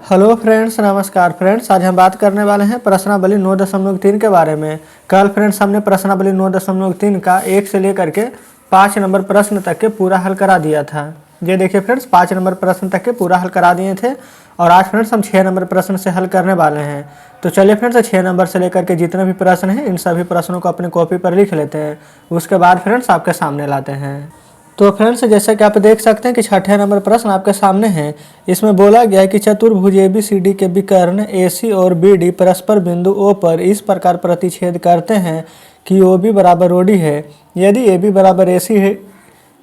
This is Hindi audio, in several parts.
हेलो फ्रेंड्स, नमस्कार फ्रेंड्स। आज हम बात करने वाले हैं प्रश्नावली 9.3 के बारे में। कल फ्रेंड्स हमने प्रश्नावली 9.3 का 1 से लेकर के 5 नंबर प्रश्न तक के पूरा हल करा दिया था। ये देखिए फ्रेंड्स, 5 नंबर प्रश्न तक के पूरा हल करा दिए थे और आज फ्रेंड्स हम 6 नंबर प्रश्न से हल करने वाले हैं। तो चलिए फ्रेंड्स, 6 नंबर से लेकर के जितने भी प्रश्न हैं इन सभी प्रश्नों को अपने कॉपी पर लिख लेते हैं, उसके बाद फ्रेंड्स आपके सामने लाते हैं। तो फ्रेंड्स, जैसे कि आप देख सकते हैं कि 6ठे नंबर प्रश्न आपके सामने है। इसमें बोला गया है कि चतुर्भुज ABCD के विकर्ण AC और BD परस्पर बिंदु O पर इस प्रकार प्रतिच्छेद करते हैं कि OB बराबर OD है। यदि AB बराबर AC है,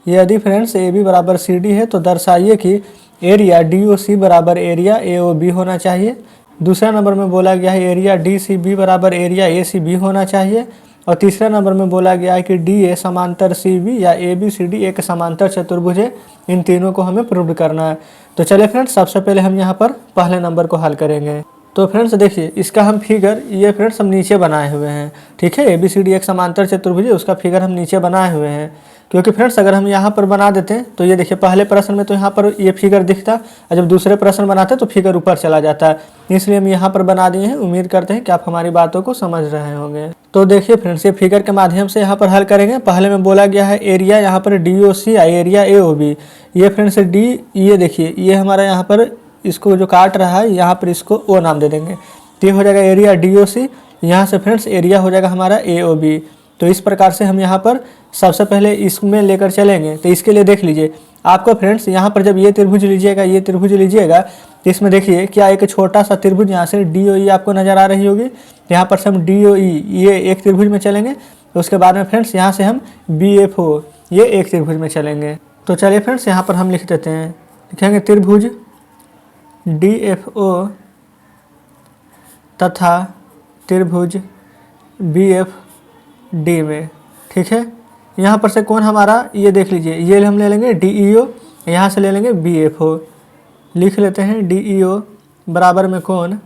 यदि फ्रेंड्स AB बराबर CD है तो दर्शाइए कि एरिया DOC बराबर एरिया AOB होना चाहिए। दूसरा नंबर में बोला गया है एरिया DCB बराबर एरिया ACB होना चाहिए। और तीसरा नंबर में बोला गया है कि DA समांतर CB या ABCD एक समांतर चतुर्भुज है। इन तीनों को हमें प्रूव करना है। तो चलिए फ्रेंड्स, सबसे पहले हम यहाँ पर पहले नंबर को हल करेंगे। तो फ्रेंड्स देखिए, इसका हम फिगर ये फ्रेंड्स हम नीचे बनाए हुए हैं। ठीक है, ABCD एक समांतर चतुर्भुज है, उसका फिगर हम नीचे बनाए हुए हैं। क्योंकि फ्रेंड्स अगर हम यहाँ पर बना देते हैं तो ये देखिए पहले प्रश्न में तो यहाँ पर ये फिगर दिखता और जब दूसरे प्रश्न बनाते हैं तो फिगर ऊपर चला जाता है, इसलिए हम यहाँ पर बना दिए हैं। उम्मीद करते हैं कि आप हमारी बातों को समझ रहे होंगे। तो देखिए फ्रेंड्स, ये फिगर के माध्यम से यहाँ पर हल करेंगे। पहले में बोला गया है एरिया यहाँ पर DOC एरिया AOB। ये फ्रेंड्स D, ये देखिए ये हमारा यहाँ पर इसको जो काट रहा है यहाँ पर इसको O नाम दे देंगे। तो ये हो जाएगा एरिया DOC, यहाँ से फ्रेंड्स एरिया हो जाएगा हमारा AOB। तो इस प्रकार से हम यहाँ पर सबसे पहले इसमें लेकर चलेंगे। तो इसके लिए देख लीजिए आपको फ्रेंड्स, यहाँ पर जब ये त्रिभुज लीजिएगा, ये त्रिभुज लीजिएगा तो इसमें देखिए क्या एक छोटा सा त्रिभुज यहाँ से DOE आपको नज़र आ रही होगी। यहाँ पर से हम DOE ये एक त्रिभुज में चलेंगे। तो उसके बाद में फ्रेंड्स यहाँ से हम BFO ये एक त्रिभुज में चलेंगे। तो चलिए फ्रेंड्स, यहाँ पर हम लिख देते हैं, लिखेंगे त्रिभुज DFO तथा त्रिभुज BFD में। ठीक है, यहाँ पर से कौन हमारा ये देख लीजिए, ये हम ले लेंगे DEO, यहाँ से ले लेंगे BFO। लिख लेते हैं DEO बराबर में कौन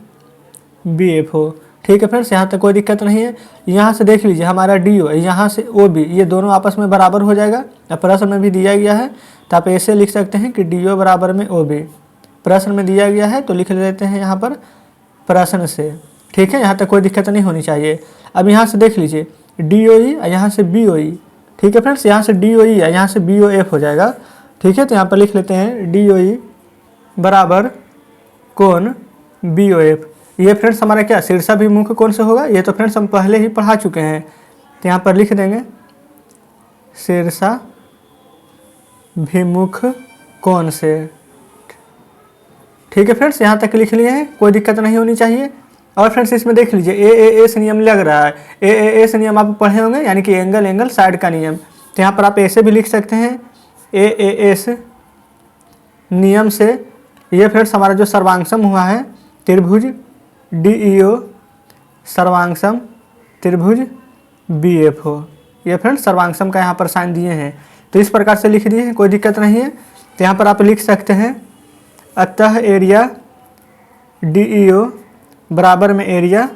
BFO। ठीक है फ्रेंड्स, यहाँ तक कोई दिक्कत नहीं है। यहाँ से देख लीजिए हमारा DO, यहाँ से OB, ये दोनों आपस में बराबर हो जाएगा। अब प्रश्न में भी दिया गया है तो आप ऐसे लिख सकते हैं कि DO बराबर में OB। प्रश्न में दिया गया है तो लिख लेते हैं यहाँ पर प्रश्न से। ठीक है, यहाँ तक कोई दिक्कत नहीं होनी चाहिए। अब यहाँ से देख लीजिए DOE और यहाँ से BOE। ठीक है फ्रेंड्स, यहाँ से DOE और यहाँ से BOF हो जाएगा। ठीक है, तो यहाँ पर लिख लेते हैं DOE बराबर कोण BOF। ये फ्रेंड्स हमारा क्या शीर्षाभिमुख कोण से होगा, ये तो फ्रेंड्स हम पहले ही पढ़ा चुके हैं। तो यहाँ पर लिख देंगे शीर्षाभिमुख कोण से। ठीक है फ्रेंड्स, यहाँ तक लिख लिए हैं, कोई दिक्कत नहीं होनी चाहिए। और फ्रेंड्स इसमें देख लीजिए AAS नियम लग रहा है। AAS नियम आप पढ़े होंगे, यानी कि एंगल साइड का नियम। तो यहाँ पर आप ऐसे भी लिख सकते हैं AAS नियम से। ये फ्रेंड्स हमारा जो सर्वांगसम हुआ है त्रिभुज DEO सर्वांगसम त्रिभुज BFO, ये फ्रेंड्स सर्वांगसम का यहाँ पर साइन दिए हैं। तो इस प्रकार से लिख दिए हैं, कोई दिक्कत नहीं है। तो यहाँ पर आप लिख सकते हैं अतः एरिया DEO बराबर में एरिया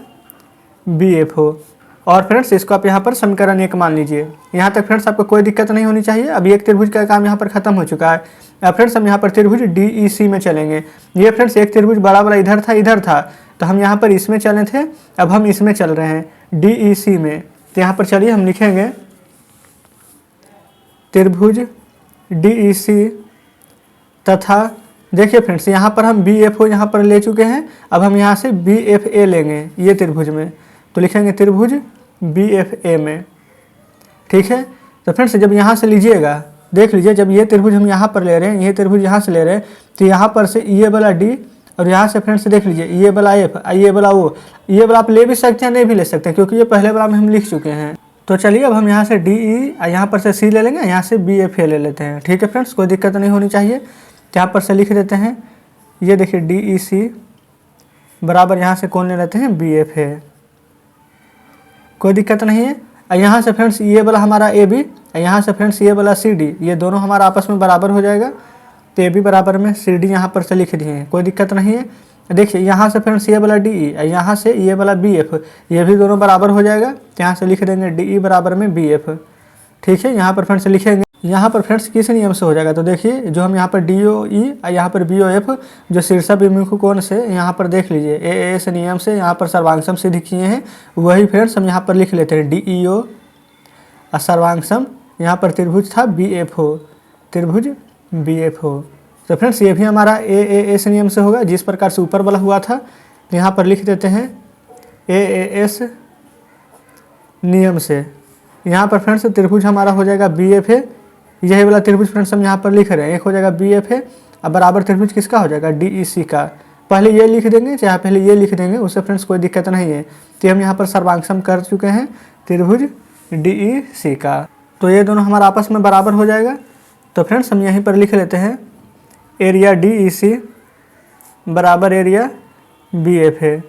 BFO। और फ्रेंड्स इसको आप यहाँ पर समीकरण 1 मान लीजिए। यहाँ तक फ्रेंड्स आपको कोई दिक्कत नहीं होनी चाहिए। अभी एक त्रिभुज का काम यहाँ पर खत्म हो चुका है। अब फ्रेंड्स हम यहाँ पर त्रिभुज DEC में चलेंगे। ये फ्रेंड्स एक त्रिभुज बड़ा बड़ा इधर था, तो हम यहाँ पर इसमें चले थे, अब हम इसमें चल रहे हैं DEC में। तो यहाँ पर चलिए हम लिखेंगे त्रिभुज DEC तथा देखिए फ्रेंड्स यहाँ पर हम BFO यहाँ पर ले चुके हैं। अब हम यहाँ से BFA लेंगे ये त्रिभुज में, तो लिखेंगे त्रिभुज BFA में। ठीक है, तो फ्रेंड्स जब यहाँ से लीजिएगा, देख लीजिए जब ये त्रिभुज हम यहाँ पर ले रहे हैं, ये त्रिभुज यहाँ से ले रहे हैं, तो यहाँ पर से ये वाला D और यहाँ से फ्रेंड्स देख लीजिए ये वाला F, ये वाला O, ये वाला आप ले भी सकते हैं, नहीं भी ले सकते हैं, क्योंकि ये पहले वाला में हम लिख चुके हैं। तो चलिए अब हम यहाँ से DE यहाँ पर से C ले लेंगे, यहाँ से BFA ले लेते हैं। ठीक है फ्रेंड्स, कोई दिक्कत नहीं होनी चाहिए। यहाँ पर से लिख देते हैं, ये देखिए DEC बराबर यहाँ से कौन ले लेते हैं BFA, कोई दिक्कत नहीं है। और यहाँ से फ्रेंड्स ये वाला हमारा AB, यहाँ से फ्रेंड्स ये वाला CD, ये दोनों हमारा आपस में बराबर हो जाएगा। तो AB बराबर में CD यहाँ पर से लिख दिए हैं, कोई दिक्कत नहीं है। देखिए यहाँ से फ्रेंड्स ये वाला DE, यहाँ से ये वाला BF, ये भी दोनों बराबर हो जाएगा। तो यहाँ से लिख देंगे DE बराबर में BF। ठीक है, यहाँ पर फ्रेंड्स लिखेंगे यहाँ पर फ्रेंड्स किस नियम से हो जाएगा, तो देखिए जो हम यहाँ पर DOE और यहाँ पर BOF जो शीर्षाभिमुख कोण से यहाँ पर देख लीजिए AAS नियम से यहाँ पर सर्वांगसम सिद्ध किए हैं, वही फ्रेंड्स हम यहाँ पर लिख लेते हैं DEO और सर्वांगसम यहाँ पर त्रिभुज था BFO, त्रिभुज BFO। तो फ्रेंड्स ये भी हमारा AAS नियम से होगा, जिस प्रकार से ऊपर वाला हुआ था यहाँ पर लिख देते हैं AAS नियम से। यहाँ पर फ्रेंड्स त्रिभुज हमारा हो जाएगा BFA, यही वाला त्रिभुज फ्रेंड्स हम यहाँ पर लिख रहे हैं, एक हो जाएगा BFA और बराबर त्रिभुज किसका हो जाएगा DEC का। पहले ये लिख देंगे चाहे पहले ये लिख देंगे, उससे फ्रेंड्स कोई दिक्कत नहीं है। तो हम यहाँ पर सर्वांगसम कर चुके हैं त्रिभुज DEC का, तो ये दोनों हमारा आपस में बराबर हो जाएगा। तो फ्रेंड्स हम यहीं पर लिख लेते हैं एरिया DEC बराबर एरिया BFA।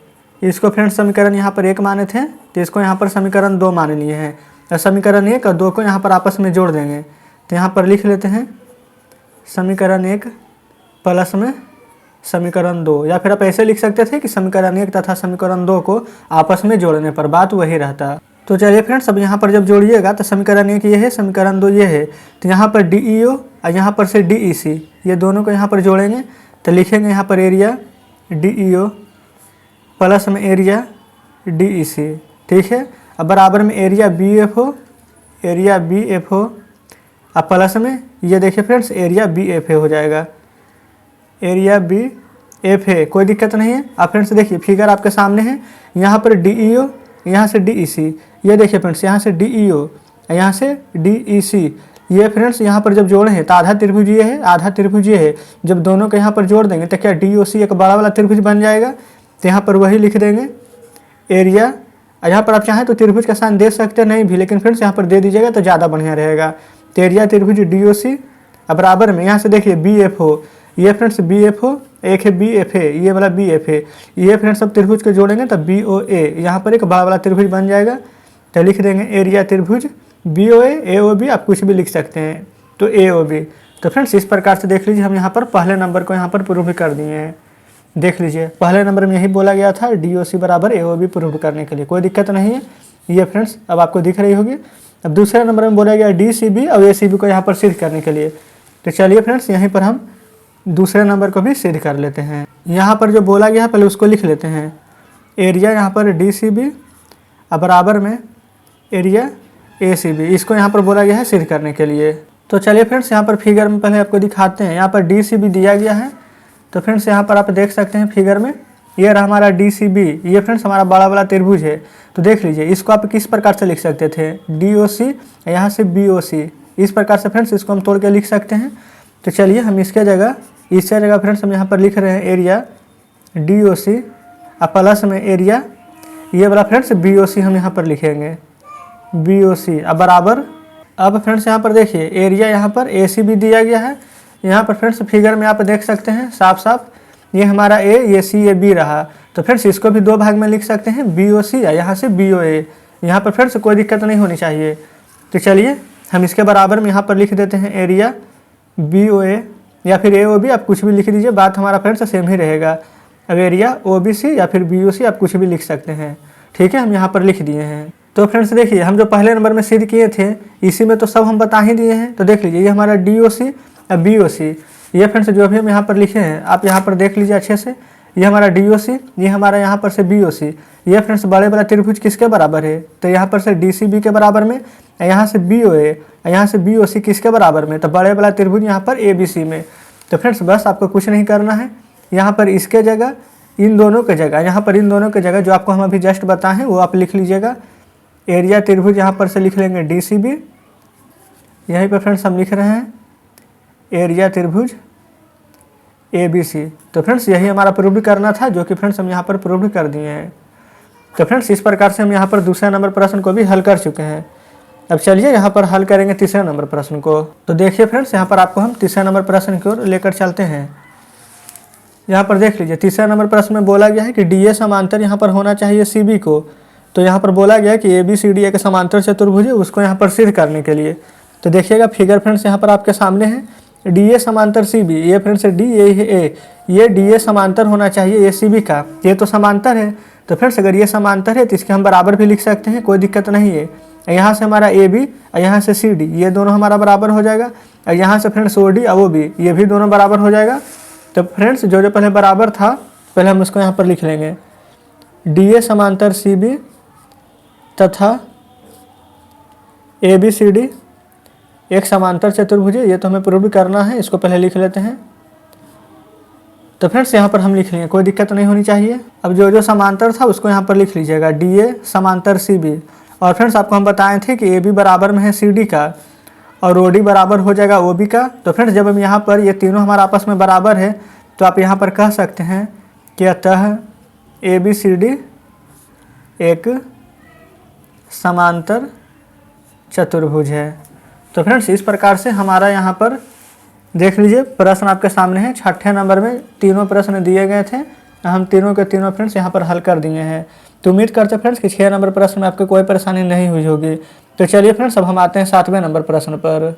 इसको फ्रेंड्स समीकरण यहाँ पर 1 माने थे, तो इसको यहाँ पर समीकरण 2 मान लिए हैं। तो समीकरण 1 और 2 को यहाँ पर आपस में जोड़ देंगे, तो यहाँ पर लिख लेते हैं समीकरण 1 प्लस में समीकरण 2, या फिर आप ऐसे लिख सकते थे कि समीकरण 1 तथा समीकरण 2 को आपस में जोड़ने पर बात वही रहता। तो चलिए फ्रेंड्स अब यहाँ पर जब जोड़िएगा तो समीकरण 1 ये है, समीकरण 2 ये है, तो यहाँ पर DEO और यहाँ पर से DEC ये दोनों को यहाँ पर जोड़ेंगे, तो लिखेंगे यहाँ पर एरिया DEO प्लस में एरिया DEC, ठीक है। अब बराबर में एरिया BFO अब प्लस में ये देखिए फ्रेंड्स एरिया BFA हो जाएगा, एरिया BFA, कोई दिक्कत नहीं है। अब फ्रेंड्स देखिए फिगर आपके सामने है, यहाँ पर DEO यहाँ से DEC, ये देखिए फ्रेंड्स यहाँ से DEO यहाँ से DEC, ये फ्रेंड्स यहाँ पर जब जोड़े हैं तो आधा त्रिभुज ये है आधा त्रिभुज ये है, जब दोनों को यहाँ पर जोड़ देंगे तो क्या DOC एक बड़ा वाला त्रिभुज बन जाएगा। तो यहाँ पर वही लिख देंगे एरिया, यहाँ पर आप चाहें तो त्रिभुज का साइन दे सकते नहीं भी, लेकिन फ्रेंड्स यहाँ पर दे दीजिएगा तो ज़्यादा बढ़िया रहेगा। तो एरिया त्रिभुज DOC अब बराबर में यहाँ से देखिए BFO, ये फ्रेंड्स BFO एक है BFA, ये वाला BFA, ये फ्रेंड्स अब त्रिभुज को जोड़ेंगे तो BOA, यहाँ पर एक बड़ा वाला त्रिभुज बन जाएगा। तो लिख देंगे एरिया त्रिभुज BOA AOB, आप कुछ भी लिख सकते हैं, तो AOB। तो फ्रेंड्स इस प्रकार से देख लीजिए हम यहाँ पर पहले नंबर को यहाँ पर प्रूव कर दिए हैं। देख लीजिए पहले नंबर में यही बोला गया था DOC बराबर AOB प्रूव करने के लिए, कोई दिक्कत नहीं है। ये फ्रेंड्स अब आपको दिख रही होगी। अब दूसरे नंबर में बोला गया DCB और ACB को यहाँ पर सिद्ध करने के लिए। तो चलिए फ्रेंड्स यहीं पर हम दूसरे नंबर को भी सिद्ध कर लेते हैं। यहाँ पर जो बोला गया है पहले उसको लिख लेते हैं, एरिया यहाँ पर DCB और बराबर में एरिया ACB, इसको यहाँ पर बोला गया है सिद्ध करने के लिए। तो चलिए फ्रेंड्स यहाँ पर फिगर में पहले आपको दिखाते हैं। यहाँ पर DCB दिया गया है, तो फ्रेंड्स यहाँ पर आप देख सकते हैं फिगर में, ये रहा हमारा DCB, ये फ्रेंड्स हमारा बड़ा वाला त्रिभुज है। तो देख लीजिए इसको आप किस प्रकार से लिख सकते थे, DOC यहाँ से BOC, इस प्रकार से फ्रेंड्स इसको हम तोड़ के लिख सकते हैं। तो चलिए हम इसके जगह फ्रेंड्स हम यहाँ पर लिख रहे हैं एरिया DOC और प्लस में एरिया ये वाला फ्रेंड्स BOC हम यहाँ पर लिखेंगे BOC। अब बराबर, अब फ्रेंड्स यहाँ पर देखिए एरिया यहाँ पर ACB दिया गया है। यहाँ पर फ्रेंड्स फिगर में आप देख सकते हैं साफ साफ, ये हमारा A, ये C, ये B रहा। तो फ्रेंड्स इसको भी 2 भाग में लिख सकते हैं, BOC या यहाँ से BOA। यहाँ पर फ्रेंड्स कोई दिक्कत नहीं होनी चाहिए। तो चलिए हम इसके बराबर में यहाँ पर लिख देते हैं एरिया BOA या फिर AOB, आप कुछ भी लिख दीजिए, बात हमारा फ्रेंड्स सेम ही रहेगा। अब एरिया OBC या फिर BOC आप कुछ भी लिख सकते हैं, ठीक है, हम यहाँ पर लिख दिए हैं। तो फ्रेंड्स देखिए हम जो पहले नंबर में सिद्ध किए थे इसी में तो सब हम बता ही दिए हैं। तो देख लीजिए ये हमारा DOC और BOC, ये फ्रेंड्स जो भी हम यहाँ पर लिखे हैं आप यहाँ पर देख लीजिए अच्छे से, ये हमारा DOC, ये हमारा यहाँ पर से BOC, ये फ्रेंड्स बड़े वाला त्रिभुज किसके बराबर है, तो यहाँ पर से DCB के बराबर में, यहाँ से BOA, यहाँ से BOC किसके बराबर में, तो बड़े वाला त्रिभुज यहाँ पर ABC में। तो फ्रेंड्स बस आपको कुछ नहीं करना है, यहाँ पर इसके जगह इन दोनों के जगह, यहाँ पर इन दोनों के जगह जो आपको हम अभी जस्ट बताएं वो आप लिख लीजिएगा। एरिया त्रिभुज यहाँ पर से लिख लेंगे DCB, यहीं पर फ्रेंड्स हम लिख रहे हैं एरिया त्रिभुज ABC। तो फ्रेंड्स यही हमारा प्रूव करना था, जो कि फ्रेंड्स हम यहाँ पर प्रूव कर दिए हैं। तो फ्रेंड्स इस प्रकार से हम यहाँ पर दूसरे नंबर प्रश्न को भी हल कर चुके हैं। अब चलिए यहाँ पर हल करेंगे तीसरे नंबर प्रश्न को। तो देखिए फ्रेंड्स यहाँ पर आपको हम तीसरे नंबर प्रश्न की ओर लेकर चलते हैं। यहाँ पर देख लीजिए तीसरे नंबर प्रश्न में बोला गया है कि DA समांतर यहाँ पर होना चाहिए CB को। तो यहाँ पर बोला गया है कि ABCD एक समांतर चतुर्भुज है, उसको यहाँ पर सिद्ध करने के लिए। तो देखिएगा फिगर फ्रेंड्स यहाँ पर आपके सामने है, DA समांतर CB, ये फ्रेंड्स D, ये A, ये DA समांतर होना चाहिए ACB का, ये तो समांतर है। तो फ्रेंड्स अगर ये समांतर है तो इसके हम बराबर भी लिख सकते हैं, कोई दिक्कत नहीं है। यहाँ से हमारा ए बी और यहाँ से सी डी, ये दोनों हमारा बराबर हो जाएगा। और यहाँ से फ्रेंड्स ओ डी और ओ बी, ये भी दोनों बराबर हो जाएगा। तो फ्रेंड्स जो जो पहले बराबर था पहले हम उसको यहाँ पर लिख लेंगे। डी ए समांतर सी बी तथा ए बी सी डी एक समांतर चतुर्भुज है, ये तो हमें प्रूव करना है, इसको पहले लिख लेते हैं। तो फ्रेंड्स यहाँ पर हम लिख लेंगे, कोई दिक्कत नहीं होनी चाहिए। अब जो जो समांतर था उसको यहाँ पर लिख लीजिएगा, डी ए समांतर सी बी। और फ्रेंड्स आपको हम बताए थे कि ए बी बराबर में है सी डी का और ओ डी बराबर हो जाएगा ओ बी का। तो फ्रेंड्स जब हम यहाँ पर ये तीनों हमारा आपस में बराबर है तो आप यहाँ पर कह सकते हैं कि अतः ए बी सी डी एक समांतर चतुर्भुज है। तो फ्रेंड्स इस प्रकार से हमारा यहाँ पर देख लीजिए प्रश्न आपके सामने है। 6ठे नंबर में तीनों प्रश्न दिए गए थे, हम तीनों के तीनों फ्रेंड्स यहाँ पर हल कर दिए हैं। तो उम्मीद करते हैं फ्रेंड्स कि 6 नंबर प्रश्न में आपको कोई परेशानी नहीं हुई होगी। तो चलिए फ्रेंड्स अब हम आते हैं 7वें नंबर प्रश्न पर।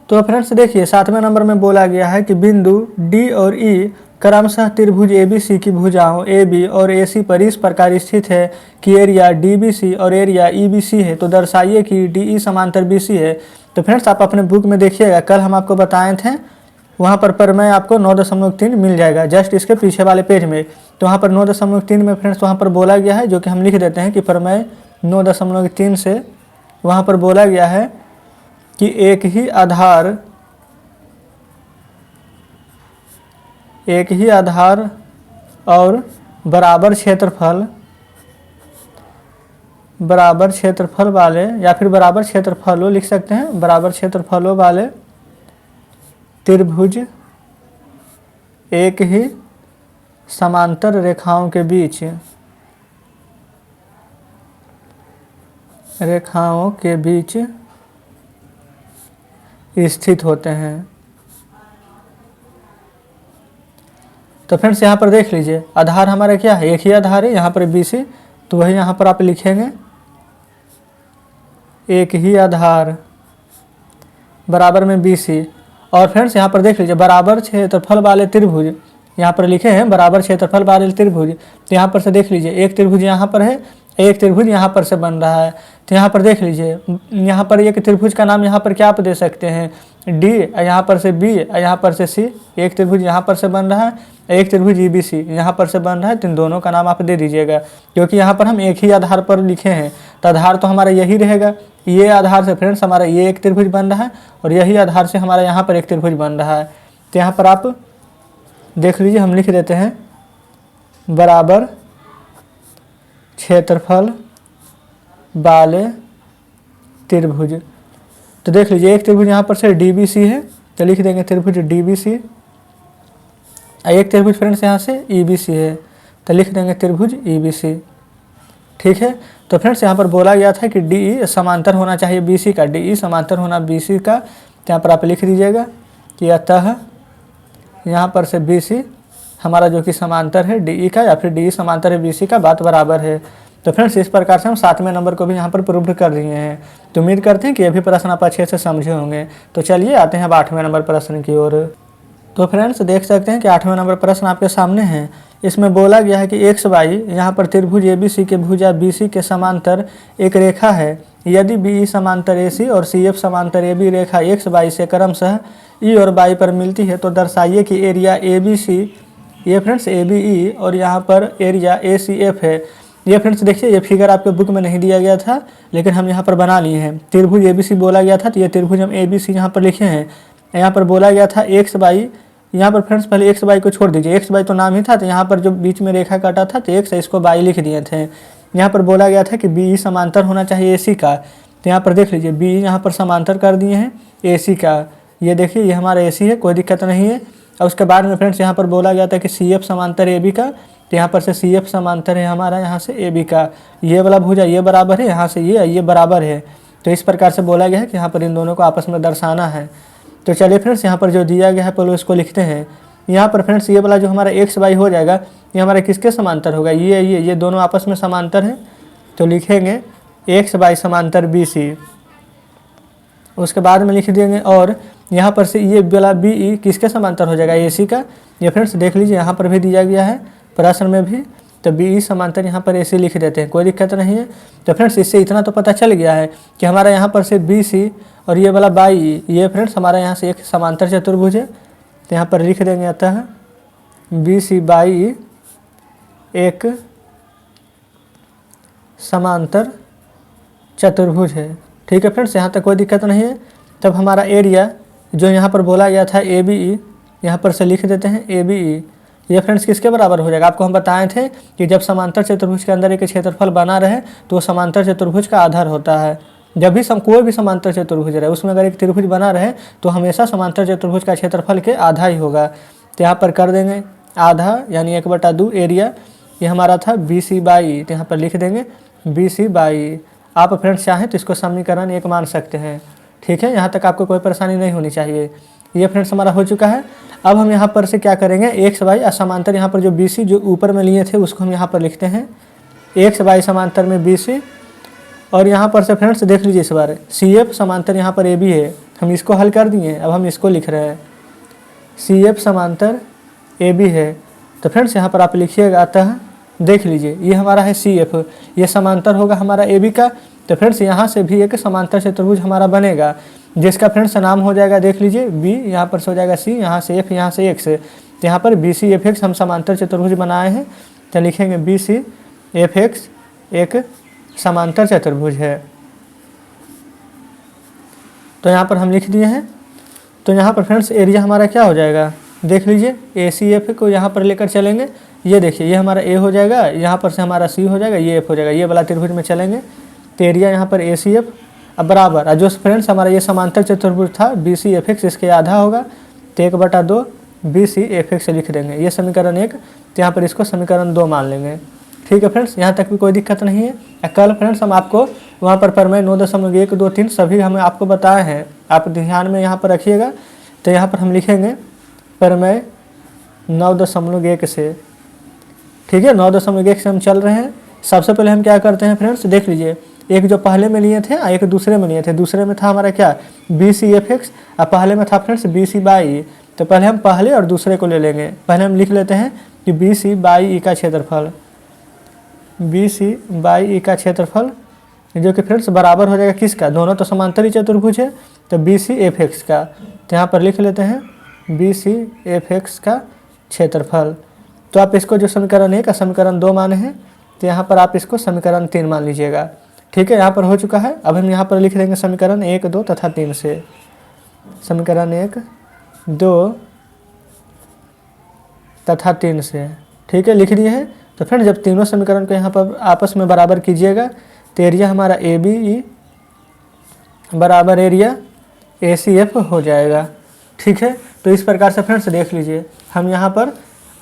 तो फ्रेंड्स देखिए 7वें नंबर में बोला गया है कि बिंदु डी और ई क्रमशः त्रिभुज ABC की भुजाओं AB और AC पर इस प्रकार स्थित है कि एरिया DBC और एरिया EBC है, तो दर्शाइए कि DE समांतर BC है। तो फ्रेंड्स आप अपने बुक में देखिएगा, कल हम आपको बताए थे वहाँ पर प्रमेय आपको 9.3 मिल जाएगा जस्ट इसके पीछे वाले पेज में। तो वहाँ पर 9.3 में फ्रेंड्स वहाँ पर बोला गया है, जो कि हम लिख देते हैं कि प्रमेय 9.3 से वहाँ पर बोला गया है कि एक ही आधार और बराबर क्षेत्रफल वाले या फिर बराबर क्षेत्रफलों लिख सकते हैं, बराबर क्षेत्रफलों वाले त्रिभुज एक ही समांतर रेखाओं के बीच स्थित होते हैं। तो फ्रेंड्स यहाँ पर देख लीजिए आधार हमारा क्या है, एक ही आधार है यहाँ पर BC, तो वही यहाँ पर आप लिखेंगे एक ही आधार बराबर में BC। और फ्रेंड्स यहाँ पर देख लीजिए बराबर क्षेत्रफल वाले त्रिभुज, यहाँ पर लिखे हैं बराबर क्षेत्रफल वाले त्रिभुज। तो यहाँ पर से देख लीजिए एक त्रिभुज यहाँ पर है, एक त्रिभुज यहाँ पर से बन रहा है। तो यहाँ पर देख लीजिए यहाँ पर एक त्रिभुज का नाम यहाँ पर क्या आप दे सकते हैं, D, यहाँ पर से B, यहाँ पर से C। एक त्रिभुज यहाँ पर से बन रहा है, एक त्रिभुज EBC यहाँ पर से बन रहा है, तो इन दोनों का नाम आप दे दीजिएगा, क्योंकि यहाँ पर हम एक ही आधार पर लिखे हैं। तो आधार तो हमारा यही रहेगा, ये आधार से फ्रेंड्स हमारा ये एक त्रिभुज बन रहा है और यही आधार से हमारा यहाँ पर एक त्रिभुज बन रहा है। तो यहाँ पर आप देख लीजिए हम लिख देते हैं बराबर क्षेत्रफल वाले त्रिभुज। तो देख लीजिए एक त्रिभुज यहाँ पर से DBC है, तो लिख देंगे त्रिभुज DBC। एक त्रिभुज फ्रेंड्स यहाँ से EBC है, तो लिख देंगे त्रिभुज EBC। ठीक है, तो फ्रेंड्स यहाँ पर बोला गया था कि DE समांतर होना चाहिए BC का, DE समांतर होना BC का। तो यहाँ पर आप लिख दीजिएगा कि अतः यहाँ पर से BC हमारा जो कि समांतर है DE का, या फिर DE समांतर है BC का, बात बराबर है। तो फ्रेंड्स इस प्रकार से हम 7वें नंबर को भी यहाँ पर प्रूव कर दिए हैं। तो उम्मीद करते हैं कि ये भी प्रश्न आप अच्छे से समझे होंगे। तो चलिए आते हैं अब 8वें नंबर प्रश्न की ओर। तो फ्रेंड्स देख सकते हैं कि 8वें नंबर प्रश्न आपके सामने है। इसमें बोला गया है कि XY यहाँ पर त्रिभुज ABC के भुजा BC के समांतर एक रेखा है। यदि BE समांतर AC और CF समांतर AB रेखा XY से क्रमशः E और Y पर मिलती है, तो दर्शाइए कि एरिया ABC, ये फ्रेंड्स ABE और यहाँ पर एरिया ACF है। ये फ्रेंड्स देखिए ये फिगर आपके बुक में नहीं दिया गया था, लेकिन हम यहाँ पर बना लिए हैं। त्रिभुज ABC बोला गया था, तो ये त्रिभुज हम ABC यहाँ पर लिखे हैं। यहाँ पर बोला गया था XY, यहाँ पर फ्रेंड्स पहले XY को छोड़ दीजिए, XY तो नाम ही था, तो यहाँ पर जो बीच में रेखा काटा था तो X है, इसको Y लिख दिए थे। यहाँ पर बोला गया था कि BE समांतर होना चाहिए AC का, तो यहाँ पर देख लीजिए BE यहाँ पर समांतर कर दिए हैं AC का। ये देखिए ये हमारा AC है, कोई दिक्कत नहीं है। और उसके बाद में फ्रेंड्स यहाँ पर बोला गया था कि CF समांतर AB का, तो यहाँ पर से CF समांतर है हमारा यहाँ से AB का। ये वाला भुजा ये बराबर है, यहाँ से ये बराबर है। तो इस प्रकार से बोला गया है कि यहाँ पर इन दोनों को आपस में दर्शाना है। तो चलिए फ्रेंड्स यहाँ पर जो दिया गया है पहले इसको लिखते हैं। यहाँ पर फ्रेंड्स ये वाला जो हमारा XY हो जाएगा, ये हमारा किसके समांतर होगा, ये दोनों आपस में समांतर हैं। तो लिखेंगे XY समांतर BC, उसके बाद में लिख देंगे। और यहाँ पर से ये वाला BE किसके समांतर हो जाएगा, AC का। ये फ्रेंड्स देख लीजिए यहाँ पर भी दिया गया है प्रश्न में भी। तो बी समांतर यहाँ पर ए सी लिख देते हैं, कोई दिक्कत नहीं है। तो फ्रेंड्स इससे इतना तो पता चल गया है कि हमारा यहाँ पर से बी सी और ये वाला बाई ई, ये फ्रेंड्स हमारा यहाँ से एक समांतर चतुर्भुज है। तो यहाँ पर लिख देंगे अतः बी सी बाई ई एक समांतर चतुर्भुज है। ठीक है फ्रेंड्स, यहाँ तक कोई दिक्कत नहीं है। तब हमारा एरिया जो यहाँ पर बोला गया था ए बी ई, यहाँ पर से लिख देते हैं ए बी ई। ये फ्रेंड्स किसके बराबर हो जाएगा? आपको हम बताए थे कि जब समांतर चतुर्भुज के अंदर एक क्षेत्रफल बना रहे तो वो समांतर चतुर्भुज का आधार होता है। जब भी कोई भी समांतर चतुर्भुज रहे उसमें अगर एक त्रिभुज बना रहे तो हमेशा समांतर चतुर्भुज का क्षेत्रफल के आधा ही होगा। तो यहाँ पर कर देंगे आधा यानी 1/2 एरिया, ये हमारा था बी सी बाई, तो यहाँ पर लिख देंगे बी सी बाई। आप फ्रेंड्स चाहें तो इसको समीकरण 1 मान सकते हैं। ठीक है, यहाँ तक आपको कोई परेशानी नहीं होनी चाहिए। ये फ्रेंड्स हमारा हो चुका है। अब हम यहाँ पर से क्या करेंगे, एक्स वाई असमांतर यहाँ पर जो बी सी जो ऊपर में लिए थे उसको हम यहाँ पर लिखते हैं एक्स वाई समांतर में बी सी। और यहाँ पर से फ्रेंड्स देख लीजिए इस बार सी एफ समांतर यहाँ पर ए बी है, हम इसको हल कर दिए। अब हम इसको लिख रहे हैं सी एफ समांतर ए बी है। तो फ्रेंड्स यहाँ पर आप लिखिएगा अतः देख लीजिए ये हमारा है सी एफ, ये समांतर होगा हमारा ए बी का। तो फ्रेंड्स यहाँ से भी एक समांतर चतुर्भुज हमारा बनेगा जिसका फ्रेंड्स नाम हो जाएगा, देख लीजिए बी यहाँ पर से हो जाएगा सी, यहाँ से एफ, यहाँ से एक्स। तो यहाँ पर बी सी एफ एक्स हम समांतर चतुर्भुज बनाए हैं। तो लिखेंगे बी सी एफ एक्स एक समांतर चतुर्भुज है। तो यहाँ पर हम लिख दिए हैं। तो यहाँ पर फ्रेंड्स एरिया हमारा क्या हो जाएगा, देख लीजिए ए सी एफ को यहाँ पर लेकर चलेंगे, ये देखिए ये हमारा ए हो जाएगा, यहाँ पर से हमारा सी हो जाएगा, ये एफ हो जाएगा, ये वाला त्रिभुज में चलेंगे। तो एरिया यहाँ पर ए सी एफ अब बराबर जो फ्रेंड्स हमारा ये समांतर चतुर्भुज था बी सी एफ एक्स, इसके आधा होगा। तो 1/2 बी सी एफ एक्स लिख देंगे, ये समीकरण 1। तो यहाँ पर इसको समीकरण 2 मान लेंगे। ठीक है फ्रेंड्स, यहाँ तक भी कोई दिक्कत नहीं है। कल फ्रेंड्स हम आपको वहाँ पर प्रमेय 9.1, 2, 3 सभी हमें आपको बताए हैं, आप ध्यान में यहाँ पर रखिएगा। तो यहाँ पर हम लिखेंगे प्रमेय 9.1 से। ठीक है, 9.1 से हम चल रहे हैं। सबसे पहले हम क्या करते हैं फ्रेंड्स, देख लीजिए एक जो पहले में लिए थे एक दूसरे में लिए थे। दूसरे में था हमारा क्या बी सी एफ एक्स, और पहले में था फ्रेंड्स बी सी बाई। तो पहले हम पहले और दूसरे को ले लेंगे। पहले हम लिख लेते हैं कि बी सी बाई ई का क्षेत्रफल, बी सी बाई ई का क्षेत्रफल जो कि फ्रेंड्स बराबर हो जाएगा किसका, दोनों तो समांतर ही चतुर्भुज है, तो बी सी एफ एक्स का। तो यहाँ पर लिख लेते हैं बी सी एफ एक्स का क्षेत्रफल। तो आप इसको जो समीकरण 1 का समीकरण 2 माने हैं, तो यहाँ पर आप इसको समीकरण 3 मान लीजिएगा। ठीक है, यहाँ पर हो चुका है। अब हम यहाँ पर लिख देंगे समीकरण 1, 2 तथा 3 से। समीकरण 1, 2 तथा 3 से। ठीक है, लिख दिए हैं। तो फ्रेंड्स जब तीनों समीकरण को यहाँ पर आपस में बराबर कीजिएगा तो एरिया हमारा ए बी ई बराबर एरिया ए सी एफ हो जाएगा। ठीक है, तो इस प्रकार से फ्रेंड्स देख लीजिए हम यहाँ पर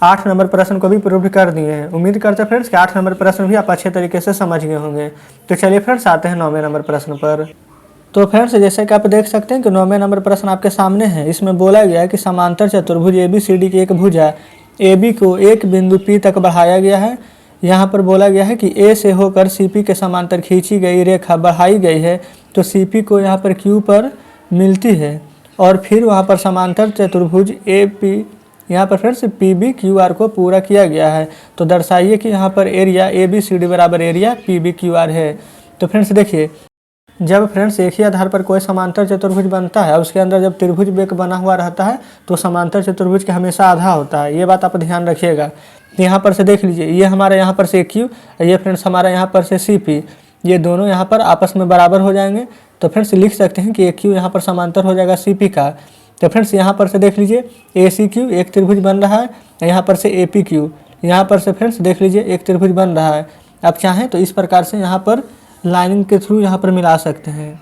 8 नंबर प्रश्न को भी प्रूव कर दिए हैं। उम्मीद करते हैं फ्रेंड्स कि 8 नंबर प्रश्न भी आप अच्छे तरीके से समझ गए होंगे। तो चलिए फ्रेंड्स आते हैं 9वें नंबर प्रश्न पर। तो फ्रेंड्स जैसे कि आप देख सकते हैं कि 9वें नंबर प्रश्न आपके सामने है। इसमें बोला गया है कि समांतर चतुर्भुज ए बी सी डी की एक भुजा ए बी को एक बिंदु पी तक बढ़ाया गया है। यहाँ पर बोला गया है कि ए से होकर सी पी के समांतर खींची गई रेखा बढ़ाई गई है, तो सी पी को यहाँ पर क्यू पर मिलती है और फिर वहाँ पर समांतर चतुर्भुज ए पी यहाँ पर friends P B Q R को पूरा किया गया है। तो दर्शाइए कि यहाँ पर area A B C D बराबर area P B Q R है। तो फ्रेंड्स देखिए जब फ्रेंड्स एक ही आधार पर कोई समांतर चतुर्भुज बनता है, उसके अंदर जब त्रिभुज बेक बना हुआ रहता है तो समांतर चतुर्भुज का हमेशा आधा होता है। ये बात आप ध्यान रखिएगा। यहाँ पर से देख लीजिए ये हमारा यहाँ पर से क्यू, ये फ्रेंड्स हमारा यहाँ पर से सी पी, ये दोनों यहाँ पर आपस में बराबर हो जाएंगे। तो फ्रेंड्स लिख सकते हैं कि ए क्यू यहाँ पर समांतर हो जाएगा सी पी का। तो फ्रेंड्स यहाँ पर से देख लीजिए ए सी क्यू एक त्रिभुज बन रहा है, यहाँ पर से ए पी क्यू, यहाँ पर से फ्रेंड्स देख लीजिए एक त्रिभुज बन रहा है। आप चाहें तो इस प्रकार से यहाँ पर लाइनिंग के थ्रू यहाँ पर मिला सकते हैं,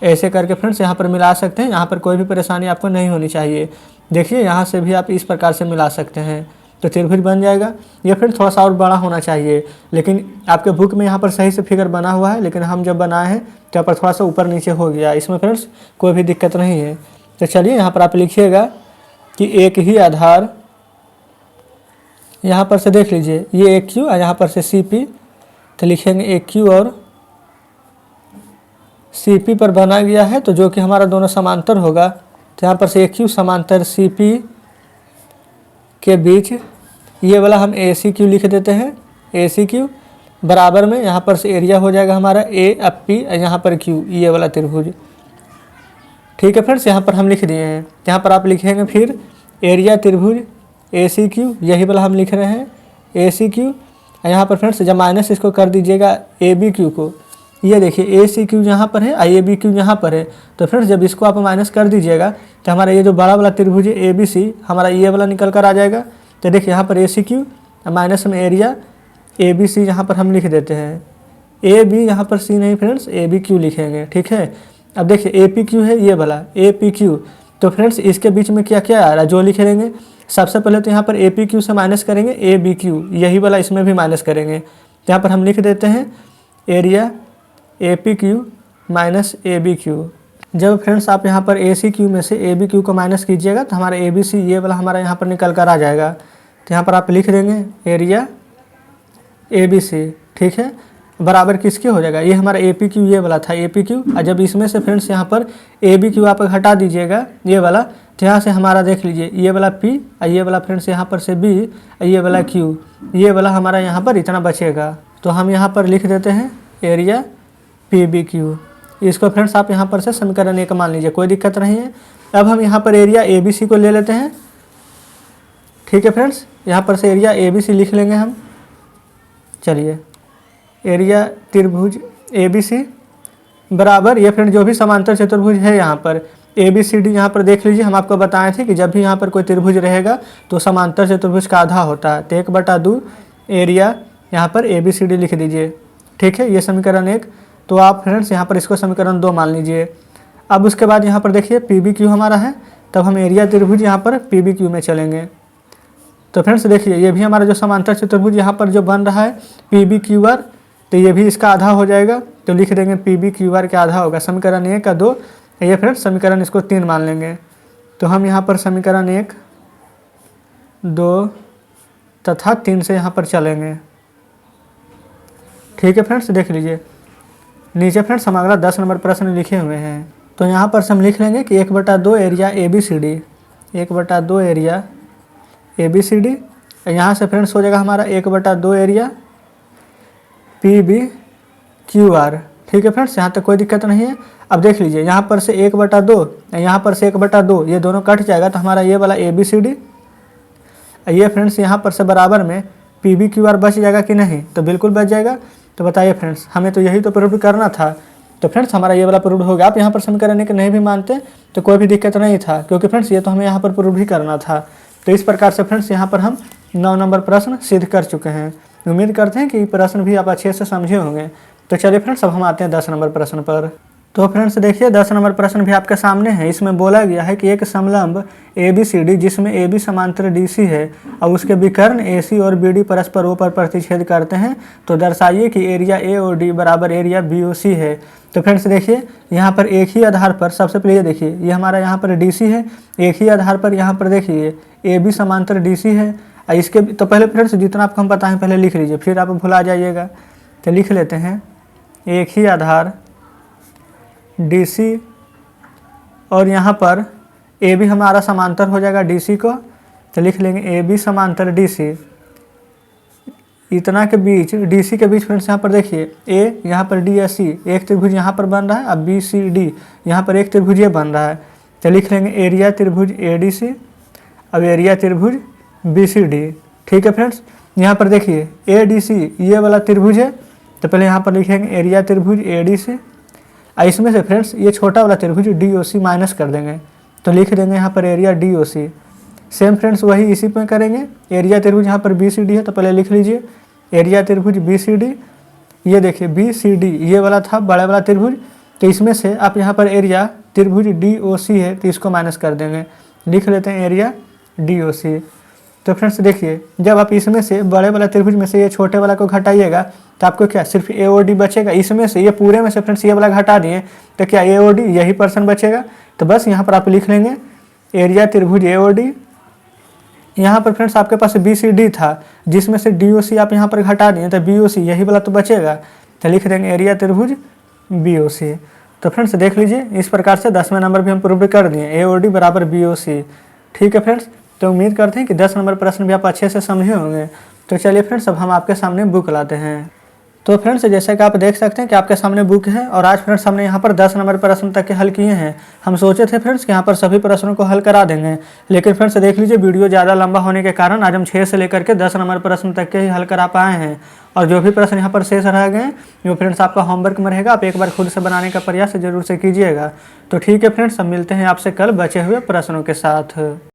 ऐसे करके फ्रेंड्स यहाँ पर मिला सकते हैं। यहाँ पर कोई भी परेशानी आपको नहीं होनी चाहिए। देखिए यहाँ से भी आप इस प्रकार से मिला सकते हैं तो त्रिभुज बन जाएगा। ये फ्रेंड्स थोड़ा सा और बड़ा होना चाहिए, लेकिन आपके बुक में यहाँ पर सही से फिगर बना हुआ है, लेकिन हम जब बनाए हैं तो यहाँ पर थोड़ा सा ऊपर नीचे हो गया। इसमें फ्रेंड्स कोई भी दिक्कत नहीं है। तो चलिए यहाँ पर आप लिखिएगा कि एक ही आधार, यहाँ पर से देख लीजिए ये ए क्यू और यहाँ पर से सी पी, तो लिखेंगे ए क्यू और सी पी पर बना गया है, तो जो कि हमारा दोनों समांतर होगा। तो यहाँ पर से ए क्यू समांतर सी पी के बीच ये वाला हम ए सी क्यू लिख देते हैं, ए सी क्यू बराबर में यहाँ पर से एरिया हो जाएगा हमारा ए अब पी, यहाँ पर क्यू, ये वाला त्रिभुज। ठीक है फ्रेंड्स, यहाँ पर हम लिख दिए हैं। यहाँ पर आप लिखेंगे फिर एरिया त्रिभुज ए सी क्यू, यही वाला हम लिख रहे हैं ए सी क्यू। यहाँ पर फ्रेंड्स जब माइनस इसको कर दीजिएगा ए बी क्यू को, ये देखिए ए सी क्यू यहाँ पर है, आई ए बी क्यू यहाँ पर है। तो फ्रेंड्स जब इसको आप माइनस कर दीजिएगा तो हमारा ये जो बड़ा वाला त्रिभुज है ए बी सी, हमारा ये वाला निकल कर आ जाएगा। तो देखिए यहाँ पर ए सी क्यू माइनस में एरिया ए बी सी यहाँ पर हम लिख देते हैं। ए बी यहाँ पर सी नहीं फ्रेंड्स, ए बी क्यू लिखेंगे। ठीक है, अब देखिए ए पी क्यू है ये वाला ए पी क्यू। तो फ्रेंड्स इसके बीच में क्या क्या आ रहा है जो लिख देंगे। सबसे पहले तो यहाँ पर ए पी क्यू से माइनस करेंगे ए बी क्यू, यही वाला इसमें भी माइनस करेंगे। तो यहाँ पर हम लिख देते हैं area A P Q minus A B Q. जब फ्रेंड्स आप यहाँ पर ए सी क्यू में से ए बी क्यू को माइनस कीजिएगा तो हमारा ए बी सी ये वाला हमारा यहाँ पर निकल कर आ जाएगा। तो यहाँ पर आप लिख देंगे एरिया ए बी सी। ठीक है, बराबर किसके हो जाएगा, ये हमारा ए पी क्यू ये वाला था ए पी क्यू। और जब इसमें से फ्रेंड्स यहाँ पर ए बी क्यू आप हटा दीजिएगा ये वाला, तो यहाँ से हमारा देख लीजिए ये वाला पी और ये वाला फ्रेंड्स यहाँ पर से बी और ये वाला क्यू, ये वाला हमारा यहाँ पर इतना बचेगा। तो हम यहाँ पर लिख देते हैं एरिया पी बी क्यू। इसको फ्रेंड्स आप यहाँ पर से समीकरण 1 मान लीजिए, कोई दिक्कत नहीं है। अब हम यहाँ पर एरिया ए बी सी को ले लेते हैं। ठीक है फ्रेंड्स, यहाँ पर से एरिया ए बी सी लिख लेंगे हम। चलिए एरिया त्रिभुज ए बी सी बराबर ये फ्रेंड जो भी समांतर चतुर्भुज है यहाँ पर ए बी सी डी, यहाँ पर देख लीजिए हम आपको बताए थे कि जब भी यहाँ पर कोई त्रिभुज रहेगा तो समांतर चतुर्भुज का आधा होता है। तो 1/2 एरिया यहाँ पर ए बी सी डी लिख दीजिए। ठीक है, ये समीकरण 1। तो आप फ्रेंड्स यहाँ पर इसको समीकरण 2 मान लीजिए। अब उसके बाद यहाँ पर देखिए पी बी क्यू हमारा है, तब हम एरिया त्रिभुज यहाँ पर पी बी क्यू में चलेंगे। तो फ्रेंड्स देखिए ये भी हमारा जो समांतर चतुर्भुज यहाँ पर जो बन रहा है पी बी क्यू आर, तो ये भी इसका आधा हो जाएगा। तो लिख देंगे पी बी क्यू आर के आधा होगा समीकरण 1 का 2, ये फ्रेंड्स समीकरण इसको 3 मान लेंगे। तो हम यहाँ पर समीकरण 1, 2 तथा 3 से यहाँ पर चलेंगे। ठीक है फ्रेंड्स, देख लीजिए नीचे फ्रेंड्स हम अगला 10 नंबर प्रश्न लिखे हुए हैं। तो यहाँ पर हम लिख लेंगे कि 1/2 area A B C D, 1/2 area A B C D. यहाँ से फ्रेंड्स हो जाएगा हमारा 1/2 area P B Q R. ठीक है फ्रेंड्स, यहाँ तक कोई दिक्कत नहीं है। अब देख लीजिए यहाँ पर से 1/2, यहाँ पर से 1/2, ये दोनों कट जाएगा तो हमारा ये वाला ए बी सी डी, ये फ्रेंड्स यहाँ पर से बराबर में पी बी क्यू आर बच जाएगा कि नहीं, तो बिल्कुल बच जाएगा। तो बताइए फ्रेंड्स, हमें तो यही तो प्रूव करना था। तो फ्रेंड्स हमारा ये वाला प्रूव हो गया। आप यहाँ पर समीकरण 1 नहीं भी मानते तो कोई भी दिक्कत नहीं था, क्योंकि फ्रेंड्स ये तो हमें यहाँ पर प्रूव ही करना था। तो इस प्रकार से फ्रेंड्स यहाँ पर हम 9 नंबर प्रश्न सिद्ध कर चुके हैं। उम्मीद करते हैं कि प्रश्न भी आप अच्छे से समझे होंगे। तो चलिए फ्रेंड्स अब हम आते हैं 10 नंबर प्रश्न पर। तो फ्रेंड्स देखिए 10 नंबर प्रश्न भी आपके सामने है। इसमें बोला गया है कि एक समलंब ए बी सी डी जिसमें ए बी समांतर डी सी है और उसके विकर्ण ए सी और बी डी परस्पर ओ पर प्रतिच्छेद करते हैं, तो दर्शाइए कि एरिया ए और डी बराबर एरिया बी ओ सी है। तो फ्रेंड्स देखिए यहाँ पर एक ही आधार पर, सबसे पहले ये देखिए ये हमारा यहाँ पर डी सी है, एक ही आधार पर यहाँ पर देखिए ए बी समांतर डी सी है। इसके तो पहले फ्रेंड्स जितना आपको हम बताएं पहले लिख लीजिए, फिर आप भुला जाइएगा। तो लिख लेते हैं एक ही आधार डी सी और यहाँ पर ए बी हमारा समांतर हो जाएगा डी सी को। तो लिख लेंगे ए बी समांतर डी सी। इतना के बीच डी सी के बीच फ्रेंड्स यहाँ पर देखिए ए यहाँ पर डी एस सी, एक त्रिभुज यहाँ पर बन रहा है। अब बी सी डी यहाँ पर एक त्रिभुज ये बन रहा है। तो लिख लेंगे एरिया त्रिभुज ए डी सी, अब एरिया त्रिभुज बी सी डी। ठीक है फ्रेंड्स, यहाँ पर देखिए ए डी सी ये वाला त्रिभुज है, तो पहले यहाँ पर लिखेंगे एरिया त्रिभुज ए डी सी। इसमें से फ्रेंड्स ये छोटा वाला त्रिभुज डी ओ सी माइनस कर देंगे, तो लिख देंगे यहाँ पर एरिया डी ओ सी। सेम फ्रेंड्स वही इसी पे करेंगे। एरिया त्रिभुज यहाँ पर बी सी डी है, तो पहले लिख लीजिए एरिया त्रिभुज बी सी डी। ये देखिए बी सी डी ये वाला था बड़ा वाला त्रिभुज, तो इसमें से आप यहाँ पर एरिया त्रिभुज डी ओ सी है तो इसको माइनस कर देंगे, लिख लेते हैं एरिया डी ओ सी। तो फ्रेंड्स देखिए जब आप इसमें से बड़े वाला त्रिभुज में से ये छोटे वाला को घटाइएगा तो आपको क्या सिर्फ ए ओ डी बचेगा। इसमें से ये पूरे में से फ्रेंड्स ये वाला घटा दिए तो क्या ए ओ डी यही पर्सन बचेगा। तो बस यहाँ पर आप लिख लेंगे एरिया त्रिभुज ए ओ डी। यहाँ पर फ्रेंड्स आपके पास बी सी डी था जिसमें से डी ओ सी आप यहाँ पर घटा दिए तो बी ओ सी यही वाला तो बचेगा, तो लिख देंगे एरिया त्रिभुज बी ओ सी। तो फ्रेंड्स देख लीजिए इस प्रकार से 10वें नंबर भी हम प्रूव कर दिए ए ओ डी बराबर बी ओ सी। ठीक है फ्रेंड्स, तो उम्मीद करते हैं कि 10 नंबर प्रश्न भी आप अच्छे से समझे होंगे। तो चलिए फ्रेंड्स, अब हम आपके सामने बुक लाते हैं। तो फ्रेंड्स, जैसे कि आप देख सकते हैं कि आपके सामने बुक है और आज फ्रेंड्स हमने यहाँ पर 10 नंबर प्रश्न तक के हल किए हैं। हम सोचे थे फ्रेंड्स कि यहाँ पर सभी प्रश्नों को हल करा देंगे, लेकिन फ्रेंड्स देख लीजिए वीडियो ज़्यादा लंबा होने के कारण आज हम 6 से लेकर के 10 नंबर प्रश्न तक के ही हल करा पाए हैं। और जो भी प्रश्न यहाँ पर शेष रह गए वो फ्रेंड्स आपका होमवर्क में रहेगा, आप एक बार खुद से बनाने का प्रयास जरूर से कीजिएगा। तो ठीक है फ्रेंड्स, अब मिलते हैं आपसे कल बचे हुए प्रश्नों के साथ।